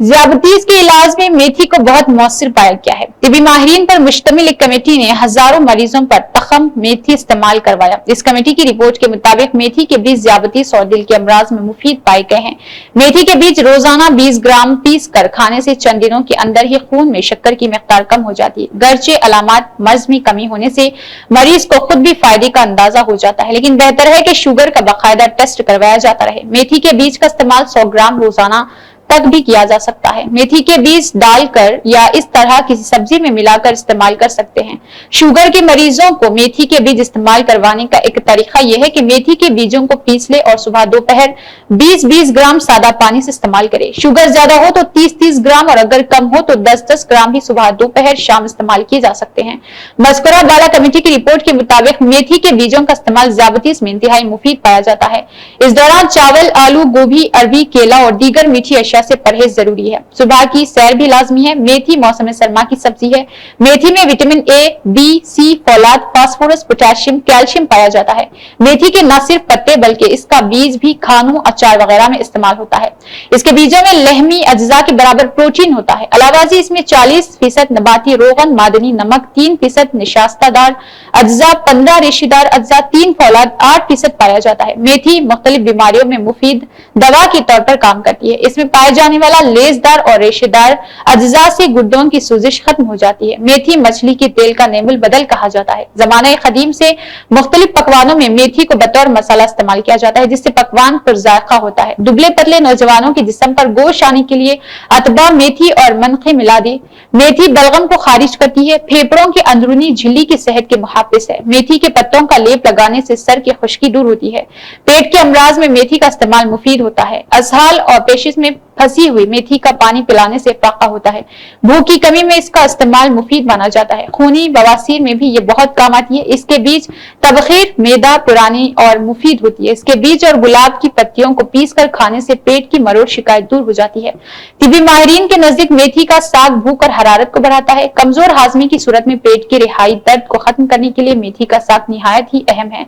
ज़ियाबतीस के इलाज में मेथी को बहुत मौसर पाया गया है। तिबी माहिरीन पर मुश्तमिल एक कमेटी ने हजारों मरीजों पर तखम मेथी इस्तेमाल करवाया। इस कमेटी की रिपोर्ट के मुताबिक मेथी के बीज ज़ियाबतीस और दिल के अमराज में मुफीद पाए गए हैं। मेथी के बीज रोजाना 20 ग्राम पीस कर खाने से चंद दिनों के अंदर ही खून में शक्कर की मिकदार कम हो जाती है। गर्चे अलामात मर्ज में कमी होने से मरीज को खुद भी फायदे का अंदाजा हो जाता है, लेकिन बेहतर है कि शुगर का बाकायदा टेस्ट करवाया जाता रहे। मेथी के बीज का इस्तेमाल 100 ग्राम रोजाना तक भी किया जा सकता है। मेथी के बीज डालकर या इस तरह किसी सब्जी में मिलाकर इस्तेमाल कर सकते हैं। शुगर के मरीजों को मेथी के बीज इस्तेमाल करवाने का एक तरीका यह है कि मेथी के बीजों को पीस ले और सुबह दोपहर 20-20 ग्राम सादा पानी से इस्तेमाल करें। शुगर ज्यादा हो तो 30-30 ग्राम और अगर कम हो तो 10-10 ग्राम ही सुबह दोपहर शाम इस्तेमाल किए जा सकते हैं। मज़कूरा बाला कमेटी की रिपोर्ट के मुताबिक मेथी के बीजों का इस्तेमाल ज़ियाबतीस में इंतहाई मुफीद पाया जाता है। इस दौरान चावल, आलू, गोभी, अरबी, केला और दीगर मीठी अशिया से परहेज जरूरी है। सुबह की सैर भी लाजमी है। मेथी मौसम सरमा की सब्जी है। मेथी में विटामिन ए, बी, सी, फौलाद, फास्फोरस, पोटेशियम, कैल्शियम पाया जाता है। मेथी के न सिर्फ पत्ते बल्कि इसका बीज भी खानों, अचार वगैरह में इस्तेमाल होता है। इसके बीजों में लहमी अज्जा के बराबर प्रोटीन होता है। अलावाजी इसमें 40% नबाती रोगन, मादनी नमक, 3% निशास्तादार अज्जा, 15 रेशेदार अज्जा, 3 फौलाद, 8% पाया जाता है। मेथी मुख्तलिफ बीमारियों में मुफीद दवा के तौर पर काम करती है। इसमें पाए जाने वाला लेसदार और रेशेदार अज्जा से गुर्दों की सूजिश खत्म हो जाती है। मेथी मछली के तेल का नेमुल बदल कहा जाता है। जमाना कदीम से मुख्तलिफ पकवानों में मेथी को बतौर मसाला इस्तेमाल किया जाता है, जिससे पकवान पर जायका होता है। दुबले पतले नौजवानों के जिस्म पर गोश आने के लिए अतबा, मेथी और मनखे मिला दे। मेथी बलगम को खारिज करती है। फेफड़ों की अंदरूनी झिल्ली की सेहत के मुहाफिज है। मेथी के पत्तों का लेप लगाने से सर की खुश्की दूर होती है। पेट के अमराज में मेथी का इस्तेमाल मुफीद होता है। असहाल और पेशिश में फंसी हुई मेथी का पानी पिलाने से फाका होता है। भूख की कमी में इसका इस्तेमाल मुफीद माना जाता है। खूनी बवासीर में भी ये बहुत काम आती है। इसके बीज तबखीर, मैदा पुरानी और मुफीद होती है। इसके बीज और गुलाब की पत्तियों को पीस कर खाने से पेट की मरोड़ शिकायत दूर हो जाती है। तिबी माहिरीन के नजदीक मेथी का साग भूख और हरारत को बढ़ाता है। कमजोर हाजमे की सूरत में पेट की रिहाई दर्द को खत्म करने के लिए मेथी का साग निहायत ही अहम है।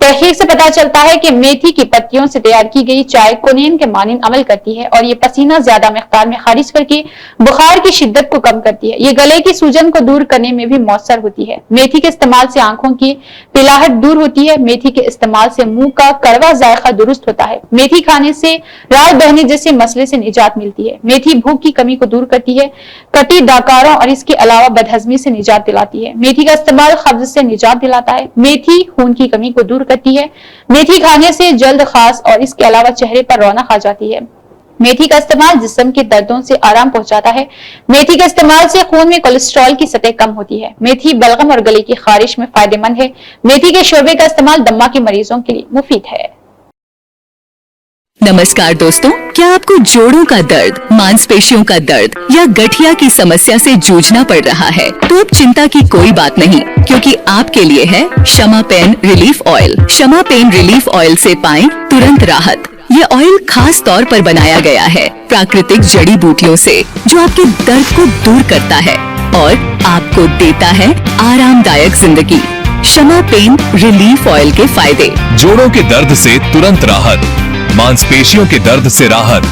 तहकीक से पता चलता है कि मेथी की पत्तियों से तैयार की गई चाय कोनीन के मानिंद अमल करती है और ये पसीना ज्यादा मिकदार में खारिज करके बुखार की शिद्दत को कम करती है। ये गले की सूजन को दूर करने में भी मौसर होती है। मेथी के इस्तेमाल से आंखों की पिलाहट दूर होती है। मेथी के इस्तेमाल से मुंह का कड़वा जायका दुरुस्त होता है। मेथी खाने से राल बहने जैसे मसले से निजात मिलती है। मेथी भूख की कमी को दूर करती है। कटी डकारों और इसके अलावा बदहजमी से निजात दिलाती है। मेथी का इस्तेमाल कब्ज से निजात दिलाता है। मेथी खून की कमी को दूर करती है। मेथी खाने से जल्द खास और इसके अलावा चेहरे पर रौनक आ जाती है। मेथी का इस्तेमाल जिस्म के दर्दों से आराम पहुंचाता है। मेथी के इस्तेमाल से खून में कोलेस्ट्रॉल की सतह कम होती है। मेथी बलगम और गले की खारिश में फायदेमंद है। मेथी के शोरबे का इस्तेमाल दम्मा के मरीजों के लिए मुफीद है। नमस्कार दोस्तों, क्या आपको जोड़ों का दर्द, मांसपेशियों का दर्द या गठिया की समस्या से जूझना पड़ रहा है? तो अब चिंता की कोई बात नहीं, क्योंकि आपके लिए है शमा पेन रिलीफ ऑयल। शमा पेन रिलीफ ऑयल से पाएं तुरंत राहत। ये ऑयल खास तौर पर बनाया गया है प्राकृतिक जड़ी बूटियों से, जो आपके दर्द को दूर करता है और आपको देता है आरामदायक जिंदगी। शमा पेन रिलीफ ऑयल के फायदे: जोड़ों के दर्द से तुरंत राहत, मांसपेशियों के दर्द से राहत,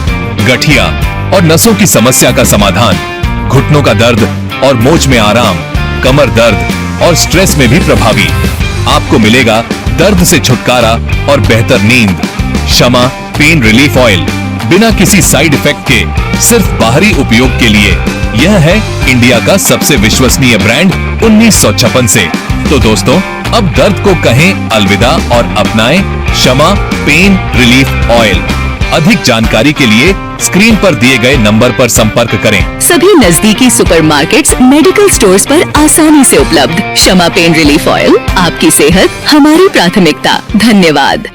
गठिया और नसों की समस्या का समाधान, घुटनों का दर्द और मोच में आराम, कमर दर्द और स्ट्रेस में भी प्रभावी। आपको मिलेगा दर्द से छुटकारा और बेहतर नींद। शमा पेन रिलीफ ऑयल बिना किसी साइड इफेक्ट के, सिर्फ बाहरी उपयोग के लिए। यह है इंडिया का सबसे विश्वसनीय ब्रांड 1956 से। तो दोस्तों, अब दर्द को कहें अलविदा और अपनाएं शमा पेन रिलीफ ऑयल। अधिक जानकारी के लिए स्क्रीन पर दिए गए नंबर पर संपर्क करें। सभी नजदीकी सुपरमार्केट्स, मेडिकल स्टोर्स पर आसानी से उपलब्ध। शमा पेन रिलीफ ऑयल, आपकी सेहत हमारी प्राथमिकता। धन्यवाद।